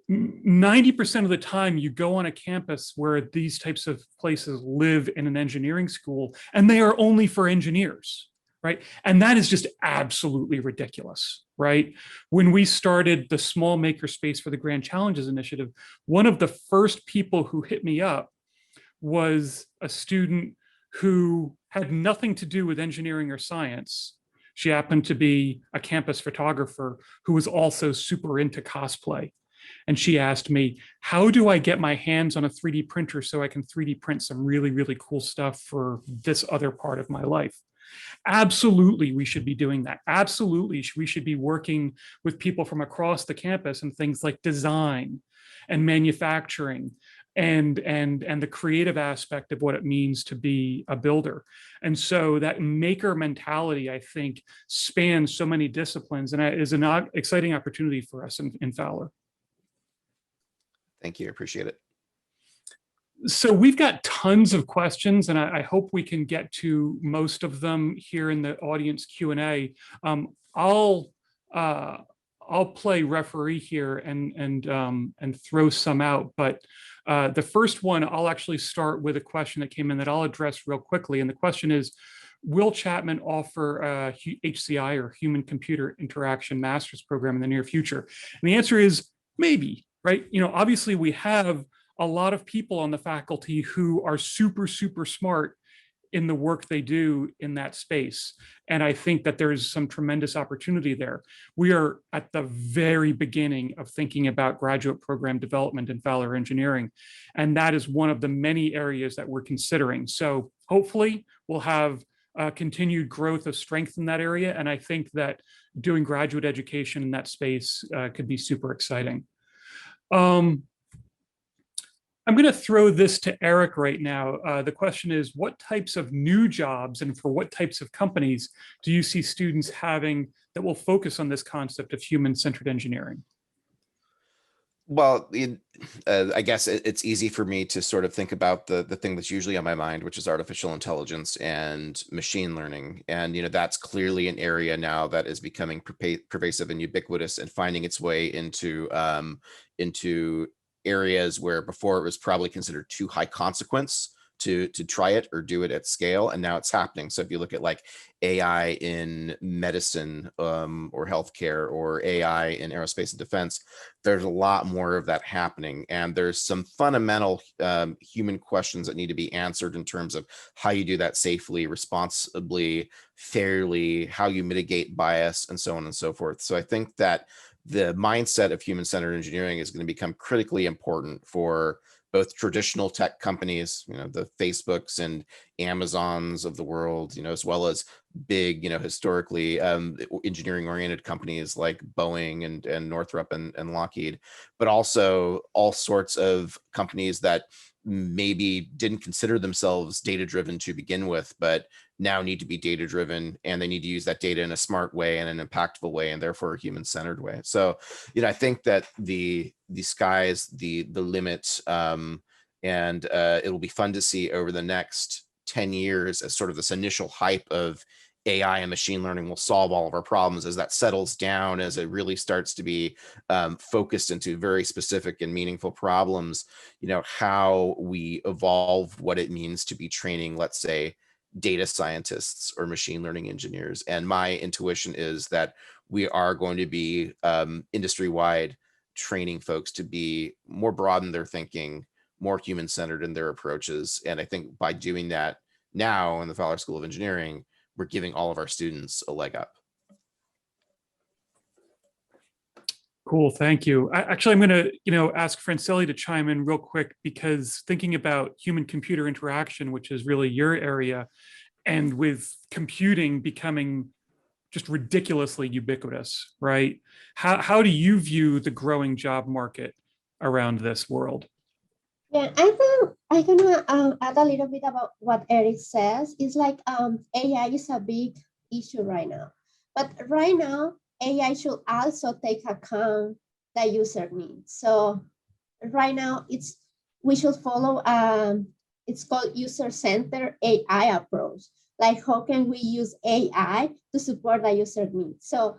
90% of the time you go on a campus where these types of places live in an engineering school, and they are only for engineers, right? And that is just absolutely ridiculous, right? When we started the small maker space for the Grand Challenges Initiative, one of the first people who hit me up was a student who had nothing to do with engineering or science. She happened to be a campus photographer who was also super into cosplay. And she asked me, how do I get my hands on a 3D printer so I can 3D print some really, really cool stuff for this other part of my life? Absolutely, we should be doing that. Absolutely, we should be working with people from across the campus and things like design and manufacturing and the creative aspect of what it means to be a builder. And so that maker mentality, I think, spans so many disciplines and is an exciting opportunity for us in Fowler. Thank you. I appreciate it. So we've got tons of questions, and I hope we can get to most of them here in the audience Q&A. I'll play referee here and throw some out, but the first one, I'll actually start with a question that came in that I'll address real quickly. And the question is, will Chapman offer a HCI or Human Computer Interaction Master's program in the near future? And the answer is maybe. Right? Obviously we have a lot of people on the faculty who are super, super smart in the work they do in that space. And I think that there's some tremendous opportunity there. We are at the very beginning of thinking about graduate program development in Fowler Engineering. And that is one of the many areas that we're considering. So hopefully we'll have continued growth of strength in that area. And I think that doing graduate education in that space could be super exciting. I'm going to throw this to Eric right now. The question is, what types of new jobs and for what types of companies do you see students having that will focus on this concept of human-centered engineering? Well, I guess it's easy for me to sort of think about the thing that's usually on my mind, which is artificial intelligence and machine learning. And, that's clearly an area now that is becoming pervasive and ubiquitous and finding its way into areas where before it was probably considered too high consequence to try it or do it at scale, and now it's happening. So if you look at like AI in medicine or healthcare, or AI in aerospace and defense, there's a lot more of that happening, and there's some fundamental human questions that need to be answered in terms of how you do that safely, responsibly, fairly, how you mitigate bias, and so on and so forth. So I think that the mindset of human-centered engineering is going to become critically important for both traditional tech companies, the Facebooks and Amazons of the world, as well as big, historically engineering-oriented companies like Boeing and Northrop and Lockheed, but also all sorts of companies that maybe didn't consider themselves data-driven to begin with, but now need to be data-driven, and they need to use that data in a smart way and an impactful way, and therefore a human-centered way. So, I think that the sky's the limit, and it'll be fun to see over the next 10 years as sort of this initial hype of AI and machine learning will solve all of our problems. As that settles down, as it really starts to be focused into very specific and meaningful problems, how we evolve what it means to be training, let's say, data scientists or machine learning engineers. And my intuition is that we are going to be industry-wide training folks to be more broad in their thinking, more human-centered in their approaches. And I think by doing that now in the Fowler School of Engineering, we're giving all of our students a leg up. Cool, thank you. Actually, I'm going to, ask Francelli to chime in real quick, because thinking about human-computer interaction, which is really your area, and with computing becoming just ridiculously ubiquitous, right? How do you view the growing job market around this world? Yeah, I think I can add a little bit about what Eric says. It's like AI is a big issue right now, but right now AI should also take account the user needs. So right now we should follow it's called user-centered AI approach. Like, how can we use AI to support the user needs? So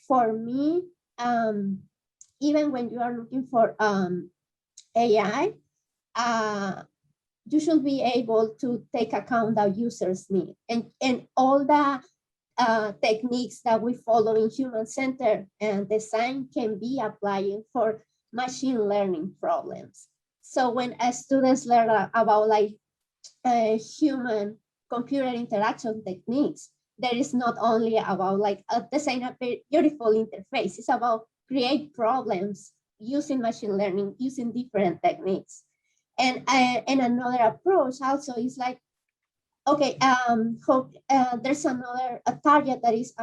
for me, even when you are looking for AI, you should be able to take account the user's need, and all the techniques that we follow in human-centered design can be applied for machine learning problems. So when students learn about like human-computer interaction techniques, there is not only about like design a beautiful interface, it's about create problems using machine learning, using different techniques. And another approach also is like, okay, there's another target that is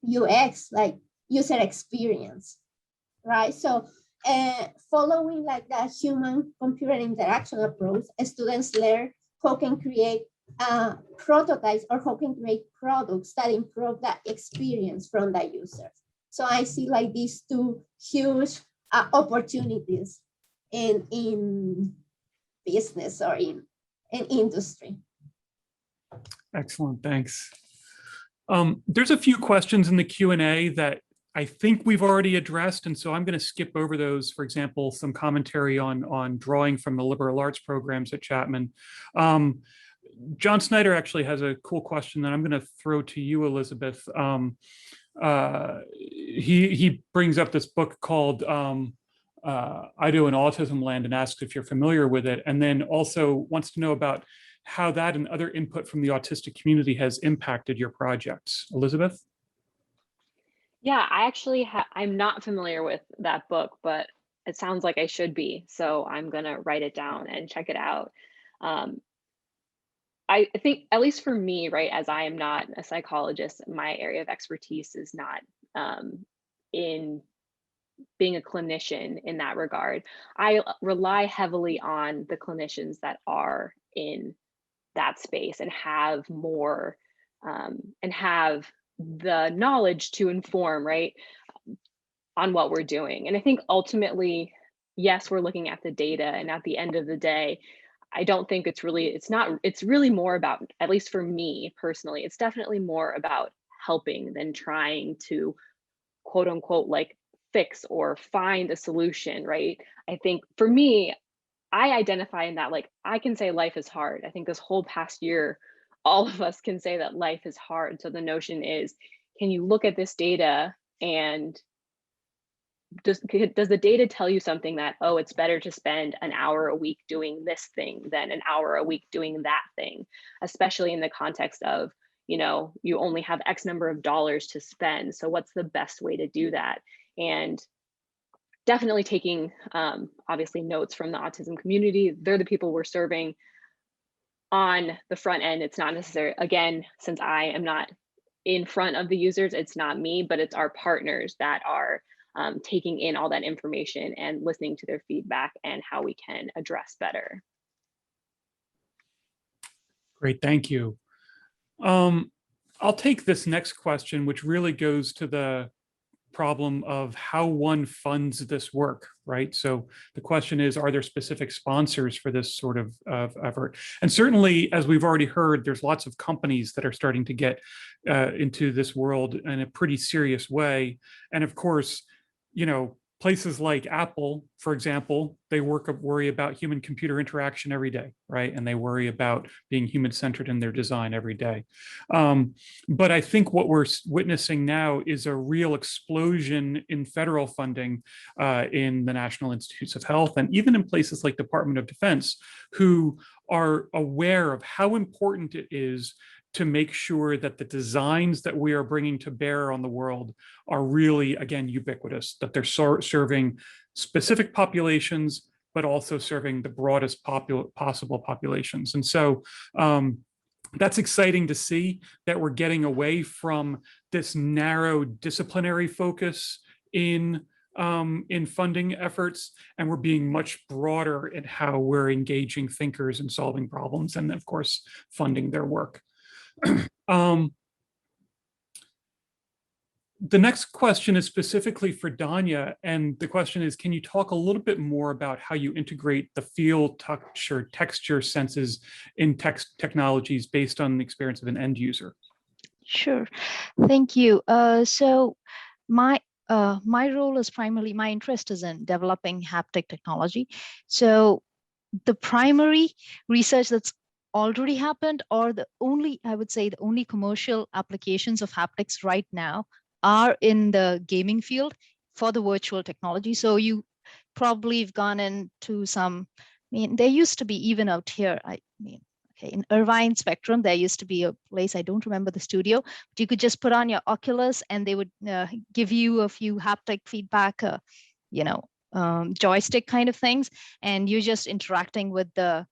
UX, like user experience, right? So following like the human-computer interaction approach, students learn how can create prototypes or how can create products that improve the experience from the users. So I see like these two huge opportunities in business or in industry. Excellent, thanks. There's a few questions in the Q&A that I think we've already addressed, and so I'm going to skip over those. For example, some commentary on drawing from the liberal arts programs at Chapman. John Snyder actually has a cool question that I'm going to throw to you, Elizabeth. He brings up this book called IDO in Autism Land and asks if you're familiar with it, and then also wants to know about how that and other input from the autistic community has impacted your projects. Elizabeth? Yeah, I actually I'm not familiar with that book, but it sounds like I should be. So I'm going to write it down and check it out. I think, at least for me, right, as I am not a psychologist, my area of expertise is not in being a clinician in that regard. I rely heavily on the clinicians that are in that space and have more and have the knowledge to inform, right, on what we're doing. And I think ultimately, yes, we're looking at the data, and at the end of the day, I don't think it's really more about, at least for me personally, it's definitely more about helping than trying to quote unquote like fix or find a solution, right? I think for me, I identify in that, like, I can say life is hard. I think this whole past year, all of us can say that life is hard. So the notion is, can you look at this data and does the data tell you something that, oh, it's better to spend an hour a week doing this thing than an hour a week doing that thing, especially in the context of, you know, you only have X number of dollars to spend. So what's the best way to do that? And definitely taking obviously notes from the autism community. They're the people we're serving on the front end. It's not necessary, again, since I am not in front of the users, it's not me, but it's our partners that are taking in all that information and listening to their feedback and how we can address better. Great, thank you. I'll take this next question, which really goes to the problem of how one funds this work, right? So the question is, are there specific sponsors for this sort of effort? And certainly, as we've already heard, there's lots of companies that are starting to get into this world in a pretty serious way. And of course, you know, places like Apple, for example, they worry about human computer interaction every day, right? And they worry about being human-centered in their design every day. But I think what we're witnessing now is a real explosion in federal funding in the National Institutes of Health, and even in places like Department of Defense, who are aware of how important it is to make sure that the designs that we are bringing to bear on the world are really, again, ubiquitous, that they're serving specific populations, but also serving the broadest possible populations. And so that's exciting to see, that we're getting away from this narrow disciplinary focus in funding efforts, and we're being much broader in how we're engaging thinkers and solving problems, and of course, funding their work. The next question is specifically for Danya, and the question is, can you talk a little bit more about how you integrate the feel, touch, or texture senses in text technologies based on the experience of an end user? Sure, thank you. So my role is primarily, my interest is in developing haptic technology. So the primary research that's already happened, or I would say the only commercial applications of haptics right now are in the gaming field for the virtual technology. So you probably have gone into some, I mean, there used to be even out here, in Irvine Spectrum, there used to be a place, I don't remember the studio, but you could just put on your Oculus and they would give you a few haptic feedback, joystick kind of things, and you're just interacting with the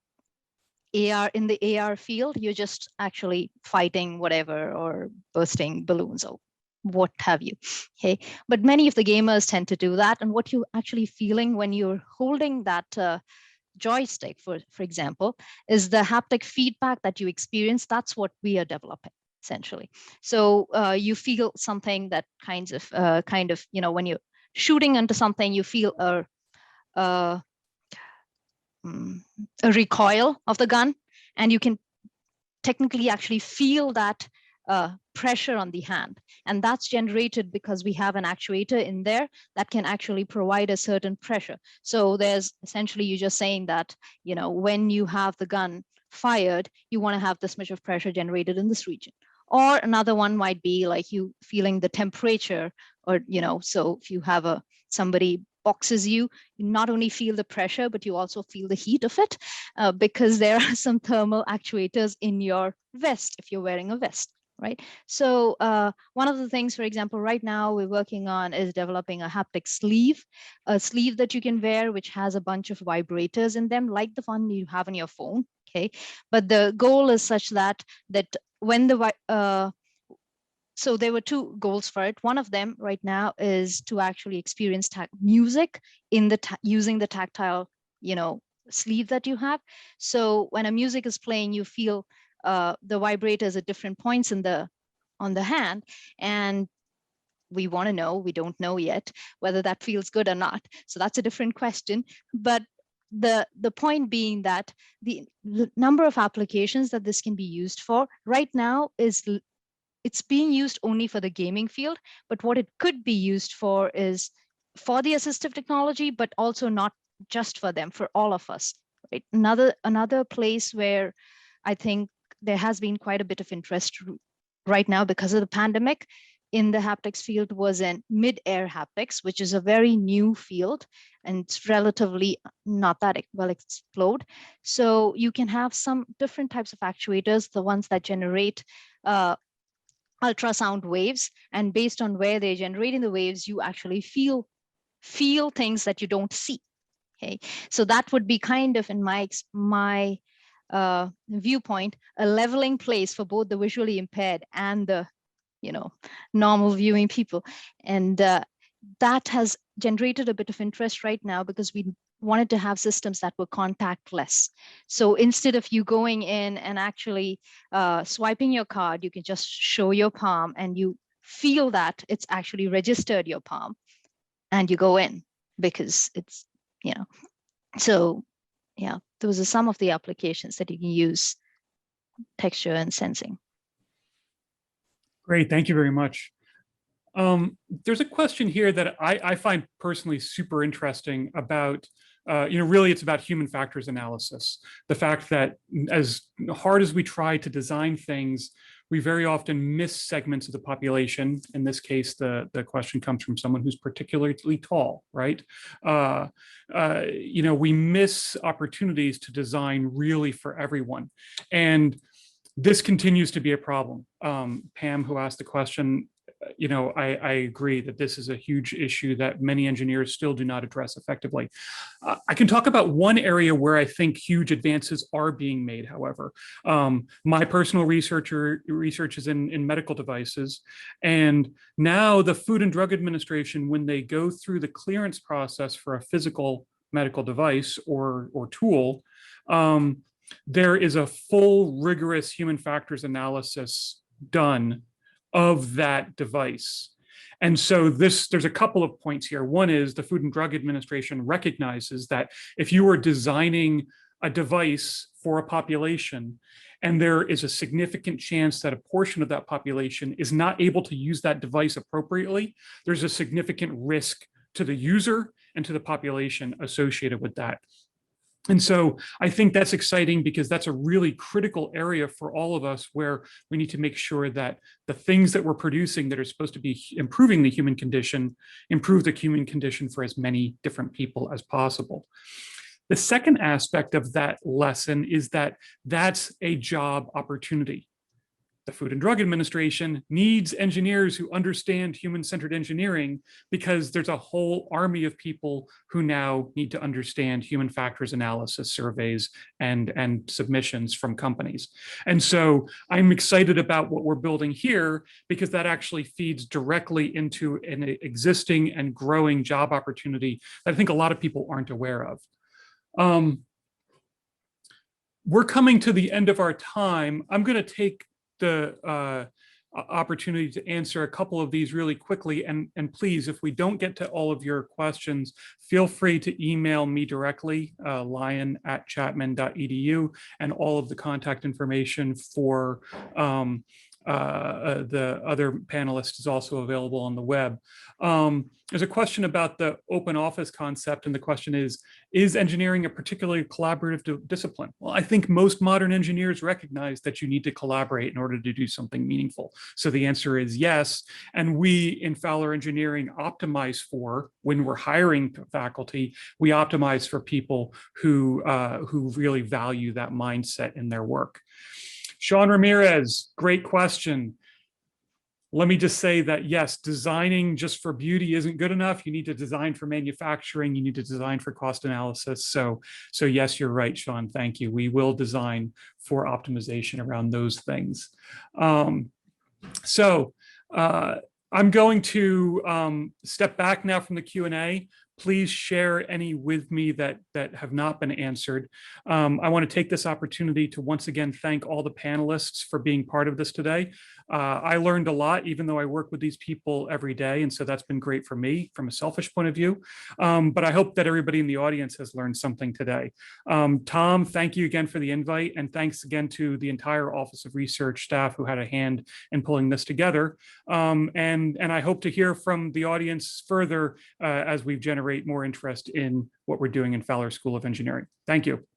AR, in the AR field, you're just actually fighting whatever or bursting balloons or what have you. Okay, but many of the gamers tend to do that, and what you're actually feeling when you're holding that joystick, for example, is the haptic feedback that you experience. That's what we are developing essentially. So you feel something that kind of, you know, when you're shooting into something, you feel a recoil of the gun, and you can technically actually feel that pressure on the hand, and that's generated because we have an actuator in there that can actually provide a certain pressure. So there's essentially, you're just saying that, you know, when you have the gun fired, you want to have this much of pressure generated in this region. Or another one might be like you feeling the temperature, or, you know, so if you have somebody boxes you not only feel the pressure, but you also feel the heat of it, because there are some thermal actuators in your vest if you're wearing a vest, right? So one of the things, for example, right now we're working on is developing a haptic sleeve, a sleeve that you can wear, which has a bunch of vibrators in them, like the one you have on your phone, okay? But the goal is such that when the so there were two goals for it. One of them right now is to actually experience music in the using the tactile, sleeve that you have. So when a music is playing, you feel the vibrators at different points on the hand, and we want to know, we don't know yet whether that feels good or not. So that's a different question. But the point being that the number of applications that this can be used for right now is it's being used only for the gaming field, but what it could be used for is for the assistive technology, but also not just for them, for all of us. Right? Another place where I think there has been quite a bit of interest right now because of the pandemic in the haptics field was in mid-air haptics, which is a very new field and it's relatively not that well explored. So you can have some different types of actuators, the ones that generate ultrasound waves, and based on where they're generating the waves, you actually feel things that you don't see. Okay, so that would be kind of, in my viewpoint, a leveling place for both the visually impaired and the normal viewing people. And that has generated a bit of interest right now because we wanted to have systems that were contactless. So instead of you going in and actually swiping your card, you can just show your palm and you feel that it's actually registered your palm and you go in because it's, so yeah, those are some of the applications that you can use texture and sensing. Great, thank you very much. There's a question here that I find personally super interesting about, really it's about human factors analysis. The fact that as hard as we try to design things, we very often miss segments of the population. In this case, the question comes from someone who's particularly tall, right? We miss opportunities to design really for everyone. And this continues to be a problem. Pam, who asked the question, I agree that this is a huge issue that many engineers still do not address effectively. I can talk about one area where I think huge advances are being made, however. My personal research is in medical devices, and now the Food and Drug Administration, when they go through the clearance process for a physical medical device or tool, there is a full rigorous human factors analysis done of that device. And so there's a couple of points here. One is the Food and Drug Administration recognizes that if you are designing a device for a population and there is a significant chance that a portion of that population is not able to use that device appropriately, there's a significant risk to the user and to the population associated with that. And so I think that's exciting because that's a really critical area for all of us where we need to make sure that the things that we're producing that are supposed to be improving the human condition, improve the human condition for as many different people as possible. The second aspect of that lesson is that that's a job opportunity. The Food and Drug Administration needs engineers who understand human-centered engineering because there's a whole army of people who now need to understand human factors analysis surveys and submissions from companies. And so I'm excited about what we're building here because that actually feeds directly into an existing and growing job opportunity that I think a lot of people aren't aware of. We're coming to the end of our time. I'm going to take the opportunity to answer a couple of these really quickly. And please, if we don't get to all of your questions, feel free to email me directly, lion@chapman.edu, and all of the contact information for the other panelists is also available on the web. There's a question about the open office concept, and the question is engineering a particularly collaborative discipline? Well, I think most modern engineers recognize that you need to collaborate in order to do something meaningful. So the answer is yes, and we in Fowler Engineering optimize for, when we're hiring faculty, we optimize for people who really value that mindset in their work. Sean Ramirez, great question. Let me just say that yes, designing just for beauty isn't good enough. You need to design for manufacturing. You need to design for cost analysis. So yes, you're right, Sean. Thank you. We will design for optimization around those things. I'm going to step back now from the Q&A. Please share any with me that have not been answered. I want to take this opportunity to once again thank all the panelists for being part of this today. I learned a lot, even though I work with these people every day, and so that's been great for me from a selfish point of view. But I hope that everybody in the audience has learned something today. Tom, thank you again for the invite, and thanks again to the entire Office of Research staff who had a hand in pulling this together. And I hope to hear from the audience further as we generate more interest in what we're doing in Fowler School of Engineering. Thank you.